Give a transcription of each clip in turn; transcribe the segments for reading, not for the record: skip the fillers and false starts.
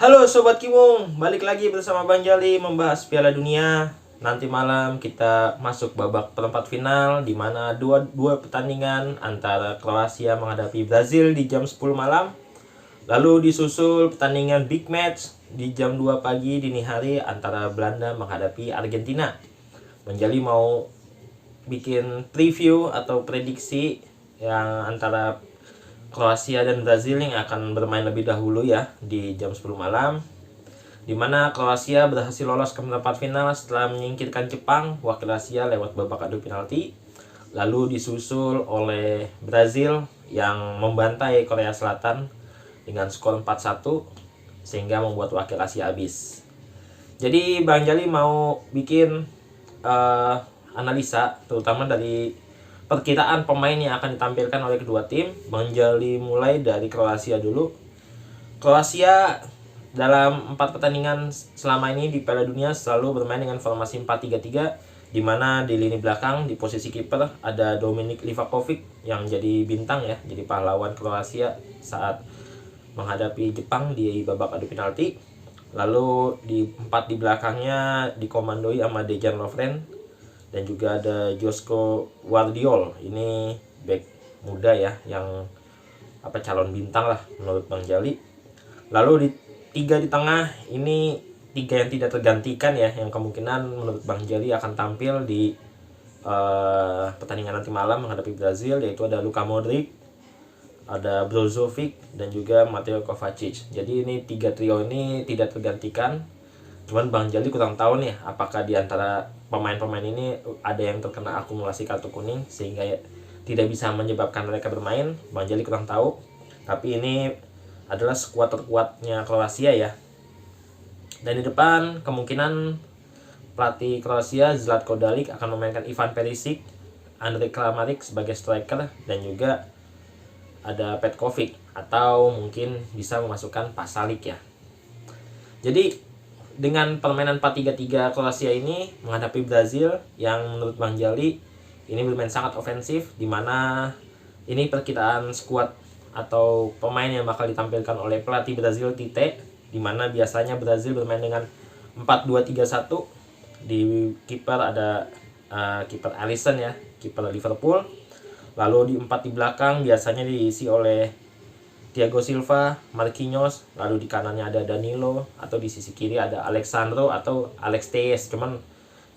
Halo Sobat Kimung, balik lagi bersama Bang Jali membahas Piala Dunia. Nanti malam kita masuk babak perempat final di mana dua pertandingan antara Kroasia menghadapi Brazil di jam 10 malam. Lalu disusul pertandingan big match di jam 2 pagi dini hari antara Belanda menghadapi Argentina. Bang Jali mau bikin preview atau prediksi yang antara Kroasia dan Brazil yang akan bermain lebih dahulu ya di jam 10 malam, di mana Kroasia berhasil lolos ke perempat final setelah menyingkirkan Jepang wakil Asia lewat babak adu penalti. Lalu disusul oleh Brazil yang membantai Korea Selatan dengan skor 4-1 sehingga membuat wakil Asia habis. Jadi Bang Jali mau bikin analisa terutama dari perkiraan pemain yang akan ditampilkan oleh kedua tim. Bang Jali mulai dari Kroasia dulu. Kroasia dalam 4 pertandingan selama ini di Piala Dunia selalu bermain dengan formasi 4-3-3, di mana di lini belakang di posisi kiper ada Dominik Livakovic yang jadi bintang ya, jadi pahlawan Kroasia saat menghadapi Jepang di babak adu penalti. Lalu di 4 di belakangnya dikomandoi sama Dejan Lovren dan juga ada Josko Wardiol. Ini back muda ya yang calon bintang lah menurut Bang Jali. Lalu di 3 di tengah ini 3 yang tidak tergantikan ya, yang kemungkinan menurut Bang Jali akan tampil di pertandingan nanti malam menghadapi Brazil, yaitu ada Luka Modric, ada Brozovic dan juga Mateo Kovacic. Jadi ini 3 trio ini tidak tergantikan. Cuman Bang Jali kurang tahu nih apakah di antara pemain-pemain ini ada yang terkena akumulasi kartu kuning sehingga tidak bisa menyebabkan mereka bermain. Bang Jali kurang tahu. Tapi ini adalah skuad terkuatnya Kroasia ya. Dan di depan kemungkinan pelatih Kroasia Zlatko Dalic akan memainkan Ivan Perisic, Andrej Kramaric sebagai striker, dan juga ada Petkovic atau mungkin bisa memasukkan Pasalic ya. Jadi dengan permainan 4-3-3 Kroasia ini menghadapi Brazil yang menurut Bang Jali ini bermain sangat ofensif, di mana ini perkiraan skuad atau pemain yang bakal ditampilkan oleh pelatih Brazil Tite, di mana biasanya Brazil bermain dengan 4-2-3-1. Di kiper ada kiper Alisson ya, kiper Liverpool. Lalu di 4 di belakang biasanya diisi oleh Thiago Silva, Marquinhos, lalu di kanannya ada Danilo, atau di sisi kiri ada Alexandro atau Alex Telles. Cuman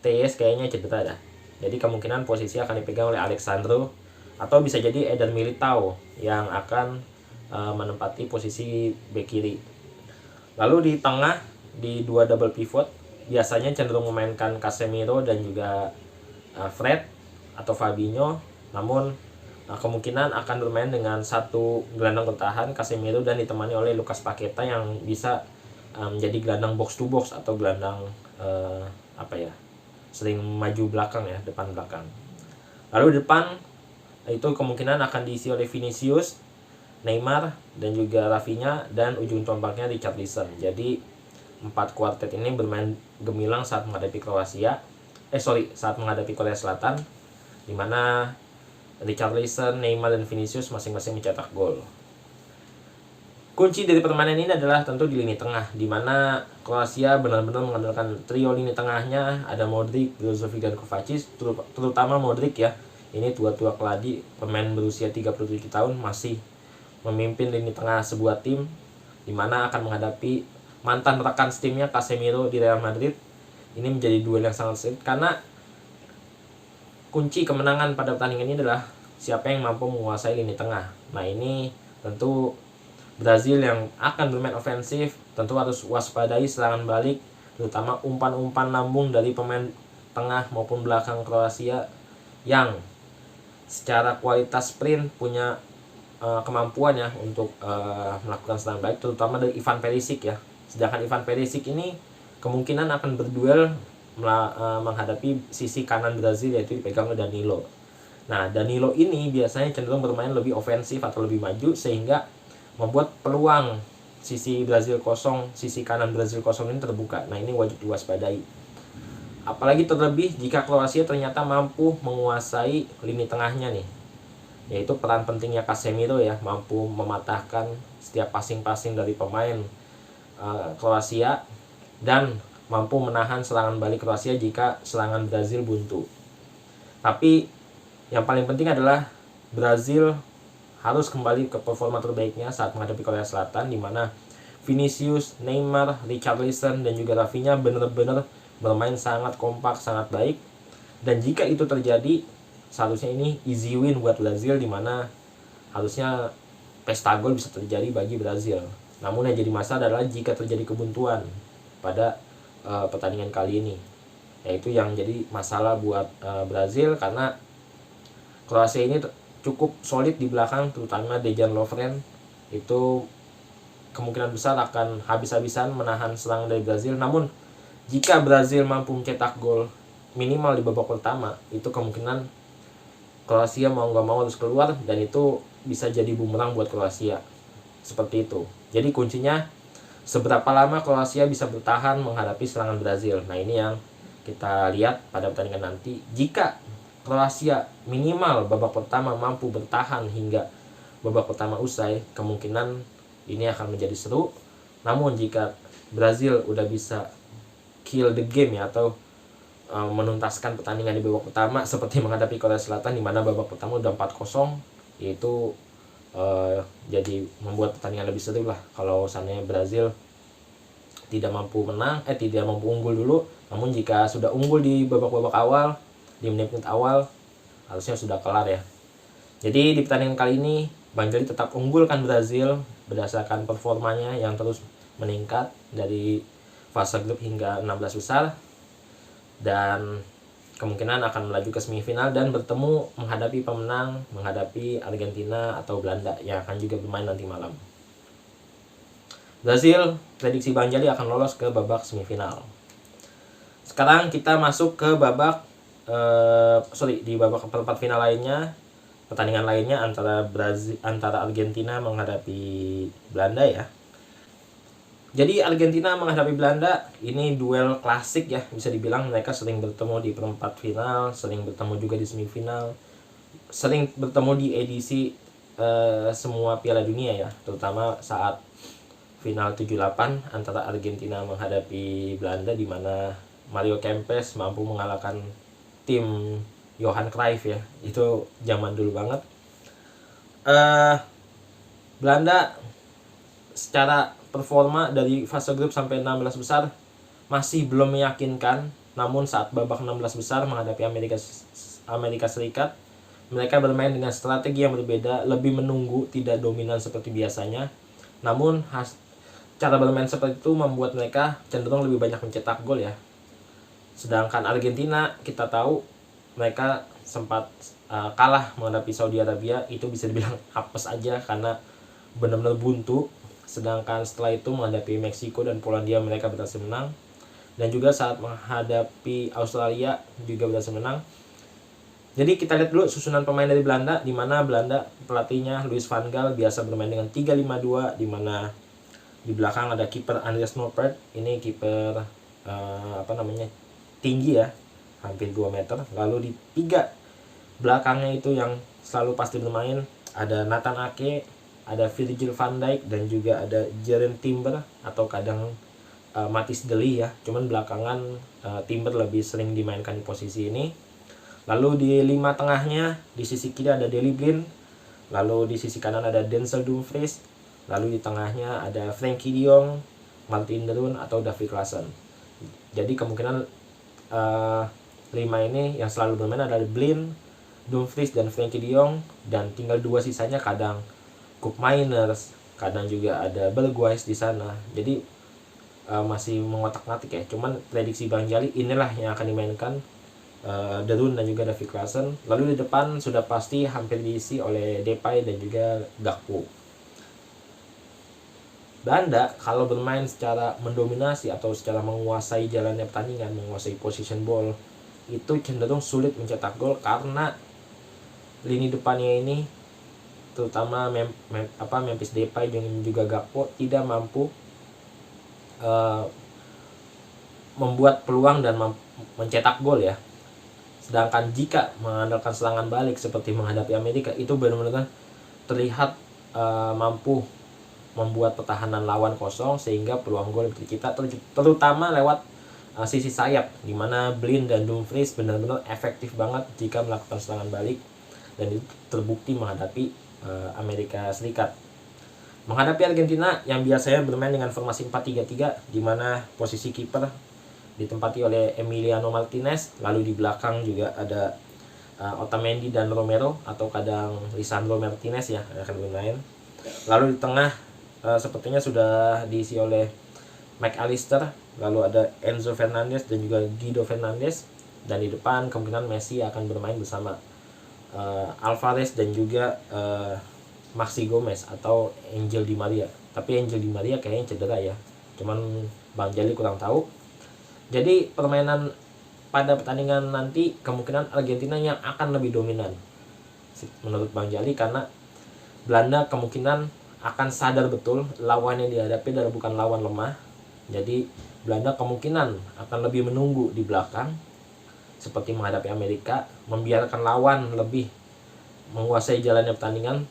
Telles kayaknya cedera dah. Jadi kemungkinan posisi akan dipegang oleh Alexandro, atau bisa jadi Eder Militao yang akan menempati posisi bek kiri. Lalu di tengah di 2 double pivot biasanya cenderung memainkan Casemiro dan juga Fred atau Fabinho, namun kemungkinan akan bermain dengan 1 gelandang bertahan Casemiro dan ditemani oleh Lucas Paqueta yang bisa menjadi gelandang box to box atau gelandang sering maju belakang ya, depan belakang. Lalu di depan itu kemungkinan akan diisi oleh Vinicius, Neymar dan juga Rafinha, dan ujung tombaknya Richarlison. Jadi 4 kuartet ini bermain gemilang saat menghadapi saat menghadapi Korea Selatan, di mana Richarlison, Neymar dan Vinicius masing-masing mencetak gol. Kunci dari permainan ini adalah tentu di lini tengah, di mana Kroasia benar-benar mengandalkan trio lini tengahnya, ada Modric, Brozovic dan Kovacic, terutama Modric ya. Ini tua-tua keladi, pemain berusia 37 tahun masih memimpin lini tengah sebuah tim, di mana akan menghadapi mantan rekan timnya Casemiro di Real Madrid. Ini menjadi duel yang sangat sulit karena kunci kemenangan pada pertandingan ini adalah siapa yang mampu menguasai lini tengah. Nah ini tentu Brazil yang akan bermain ofensif tentu harus waspadai serangan balik, terutama umpan-umpan lambung dari pemain tengah maupun belakang Kroasia yang secara kualitas sprint punya kemampuan ya untuk melakukan serangan balik, terutama dari Ivan Perisic ya. Sedangkan Ivan Perisic ini kemungkinan akan berduel menghadapi sisi kanan Brazil, yaitu dipegang oleh Danilo. Nah, Danilo ini biasanya cenderung bermain lebih ofensif atau lebih maju, sehingga membuat peluang sisi Brazil kosong, sisi kanan Brazil kosong ini terbuka. Nah, ini wajib diwaspadai. Apalagi terlebih jika Kroasia ternyata mampu menguasai lini tengahnya nih, yaitu peran pentingnya Casemiro ya, mampu mematahkan setiap passing-passing dari pemain Kroasia dan mampu menahan serangan balik Kroasia jika serangan Brazil buntu. Tapi yang paling penting adalah Brazil harus kembali ke performa terbaiknya saat menghadapi Korea Selatan, di mana Vinicius, Neymar, Richarlison, dan juga Rafinha benar-benar bermain sangat kompak, sangat baik. Dan jika itu terjadi, seharusnya ini easy win buat Brazil, di mana harusnya pesta gol bisa terjadi bagi Brazil. Namun yang jadi masalah adalah jika terjadi kebuntuan pada pertandingan kali ini, yaitu yang jadi masalah buat Brazil, karena Kroasia ini cukup solid di belakang, terutama Dejan Lovren itu kemungkinan besar akan habis-habisan menahan serangan dari Brazil. Namun jika Brazil mampu mencetak gol minimal di babak pertama, itu kemungkinan Kroasia mau nggak mau harus keluar, dan itu bisa jadi bumerang buat Kroasia. Seperti itu. Jadi kuncinya seberapa lama Kroasia bisa bertahan menghadapi serangan Brazil. Nah, ini yang kita lihat pada pertandingan nanti. Jika Kroasia minimal babak pertama mampu bertahan hingga babak pertama usai, kemungkinan ini akan menjadi seru. Namun jika Brazil udah bisa kill the game ya, atau menuntaskan pertandingan di babak pertama seperti menghadapi Korea Selatan, di mana babak pertama udah 4-0, yaitu jadi membuat pertandingan lebih seru lah. Kalau seandainya Brazil tidak mampu unggul dulu, namun jika sudah unggul di babak-babak awal, di menit-menit awal, harusnya sudah kelar ya. Jadi di pertandingan kali ini Bang Jali tetap unggulkan Brazil berdasarkan performanya yang terus meningkat dari fase grup hingga 16 besar, dan kemungkinan akan melaju ke semifinal dan bertemu menghadapi pemenang, menghadapi Argentina atau Belanda yang akan juga bermain nanti malam. Brazil, prediksi Bang Jali akan lolos ke babak semifinal. Sekarang kita masuk ke babak di babak perempat final lainnya, pertandingan lainnya antara Argentina menghadapi Belanda ya. Jadi Argentina menghadapi Belanda ini duel klasik ya, bisa dibilang mereka sering bertemu di perempat final, sering bertemu juga di semifinal, sering bertemu di edisi semua Piala Dunia ya, terutama saat final 78 antara Argentina menghadapi Belanda, di mana Mario Kempes mampu mengalahkan tim Johan Cruyff ya, itu zaman dulu banget. Belanda secara performa dari fase grup sampai 16 besar masih belum meyakinkan. Namun saat babak 16 besar menghadapi Amerika Serikat, mereka bermain dengan strategi yang berbeda, lebih menunggu, tidak dominan seperti biasanya. Namun cara bermain seperti itu membuat mereka cenderung lebih banyak mencetak gol ya. Sedangkan Argentina, kita tahu mereka sempat kalah menghadapi Saudi Arabia, itu bisa dibilang apes aja karena benar-benar buntu. Sedangkan setelah itu menghadapi Meksiko dan Polandia mereka berhasil menang, dan juga saat menghadapi Australia juga berhasil menang. Jadi kita lihat dulu susunan pemain dari Belanda, di mana Belanda pelatihnya Louis van Gaal biasa bermain dengan 3-5-2, di mana di belakang ada kiper Andreas Noppert, ini kiper tinggi ya, hampir 2 meter. Lalu di 3 belakangnya itu yang selalu pasti bermain ada Nathan Ake, ada Virgil van Dijk, dan juga ada Jaren Timber atau kadang Mathis de Ligt ya. Cuman belakangan Timber lebih sering dimainkan di posisi ini. Lalu di 5 tengahnya, di sisi kiri ada Daley Blind, lalu di sisi kanan ada Denzel Dumfries, lalu di tengahnya ada Frenkie de Jong, Martin de Roon atau Davy Klaassen. Jadi kemungkinan 5 ini yang selalu bermain adalah Blind, Dumfries, dan Frenkie de Jong, dan tinggal 2 sisanya kadang Koopmeiners, kadang juga ada Bergwijn di sana. Jadi masih mengotak-ngatik ya. Cuman prediksi Bang Jali inilah yang akan dimainkan De Roon dan juga Davy Klaassen. Lalu di depan sudah pasti hampir diisi oleh Depay dan juga Gakpo. Belanda kalau bermain secara mendominasi atau secara menguasai jalannya pertandingan, menguasai position ball, itu cenderung sulit mencetak gol karena lini depannya ini, terutama Memphis Depay dan juga Gakpo tidak mampu membuat peluang dan mencetak gol ya. Sedangkan jika mengandalkan serangan balik seperti menghadapi Amerika, itu benar-benar terlihat mampu membuat pertahanan lawan kosong sehingga peluang gol kita terutama lewat sisi sayap, dimana Blind dan Dumfries benar-benar efektif banget jika melakukan serangan balik, dan itu terbukti menghadapi Amerika Serikat. Menghadapi Argentina yang biasanya bermain dengan formasi 4-3-3, di mana posisi kiper ditempati oleh Emiliano Martinez, lalu di belakang juga ada Otamendi dan Romero, atau kadang Lisandro Martinez ya yang akan bermain. Lalu di tengah sepertinya sudah diisi oleh McAllister, lalu ada Enzo Fernandez dan juga Guido Fernandez, dan di depan kemungkinan Messi akan bermain bersama Alvarez dan juga Maxi Gomez atau Angel Di Maria. Tapi Angel Di Maria kayaknya cedera ya, cuman Bang Jali kurang tahu. Jadi permainan pada pertandingan nanti kemungkinan Argentina yang akan lebih dominan menurut Bang Jali, karena Belanda kemungkinan akan sadar betul lawan yang dihadapi adalah bukan lawan lemah. Jadi Belanda kemungkinan akan lebih menunggu di belakang seperti menghadapi Amerika, membiarkan lawan lebih menguasai jalannya pertandingan,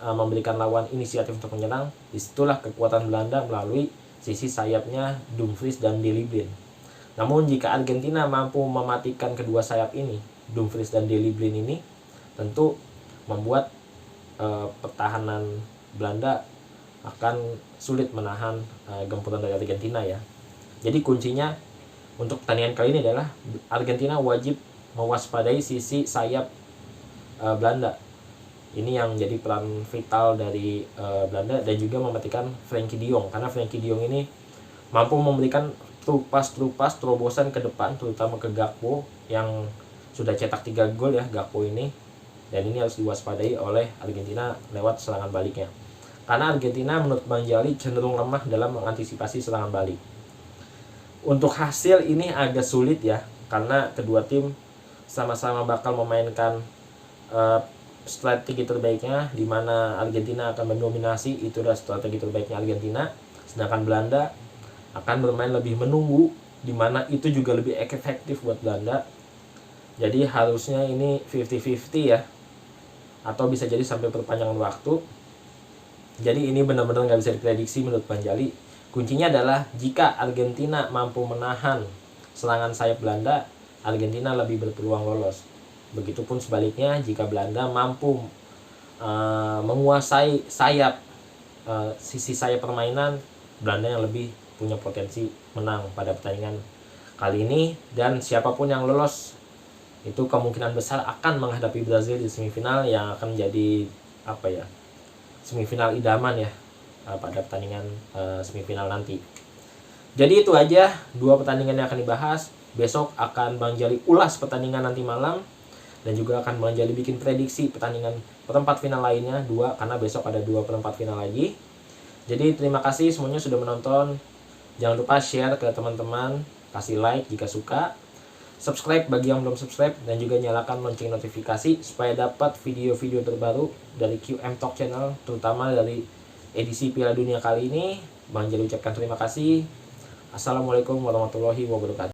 memberikan lawan inisiatif untuk menyerang. Disitulah kekuatan Belanda melalui sisi sayapnya Dumfries dan Daley Blind. Namun jika Argentina mampu mematikan kedua sayap ini, Dumfries dan Daley Blind ini, tentu membuat pertahanan Belanda akan sulit menahan gempuran dari Argentina ya. Jadi kuncinya untuk pertandingan kali ini adalah Argentina wajib mewaspadai sisi sayap Belanda. Ini yang jadi peran vital dari Belanda, dan juga mematikan Frenkie de Jong, karena Frenkie de Jong ini mampu memberikan terupas terobosan ke depan, terutama ke Gakpo yang sudah cetak 3 gol ya Gakpo ini, dan ini harus diwaspadai oleh Argentina lewat serangan baliknya, karena Argentina menurut Bang Jali cenderung lemah dalam mengantisipasi serangan balik. Untuk hasil ini agak sulit ya, karena kedua tim sama-sama bakal memainkan strategi terbaiknya, di mana Argentina akan mendominasi, itu adalah strategi terbaiknya Argentina, sedangkan Belanda akan bermain lebih menunggu, di mana itu juga lebih efektif buat Belanda. Jadi harusnya ini 50-50 ya, atau bisa jadi sampai perpanjangan waktu. Jadi ini benar-benar nggak bisa diprediksi menurut Bang Jali. Kuncinya adalah jika Argentina mampu menahan serangan sayap Belanda, Argentina lebih berpeluang lolos. Begitupun sebaliknya, jika Belanda mampu menguasai sayap sisi sayap permainan, Belanda yang lebih punya potensi menang pada pertandingan kali ini. Dan siapapun yang lolos itu kemungkinan besar akan menghadapi Brazil di semifinal, yang akan menjadi semifinal idaman ya pada pertandingan semifinal nanti. Jadi itu aja 2 pertandingan yang akan dibahas. Besok akan Bang Jali ulas pertandingan nanti malam, dan juga akan Bang Jali bikin prediksi pertandingan perempat final lainnya 2, karena besok ada 2 perempat final lagi. Jadi terima kasih semuanya sudah menonton. Jangan lupa share ke teman-teman, kasih like jika suka, subscribe bagi yang belum subscribe, dan juga nyalakan lonceng notifikasi supaya dapat video-video terbaru dari QM Talk Channel, terutama dari edisi Piala Dunia kali ini. Bang Jali ucapkan terima kasih. Assalamualaikum warahmatullahi wabarakatuh.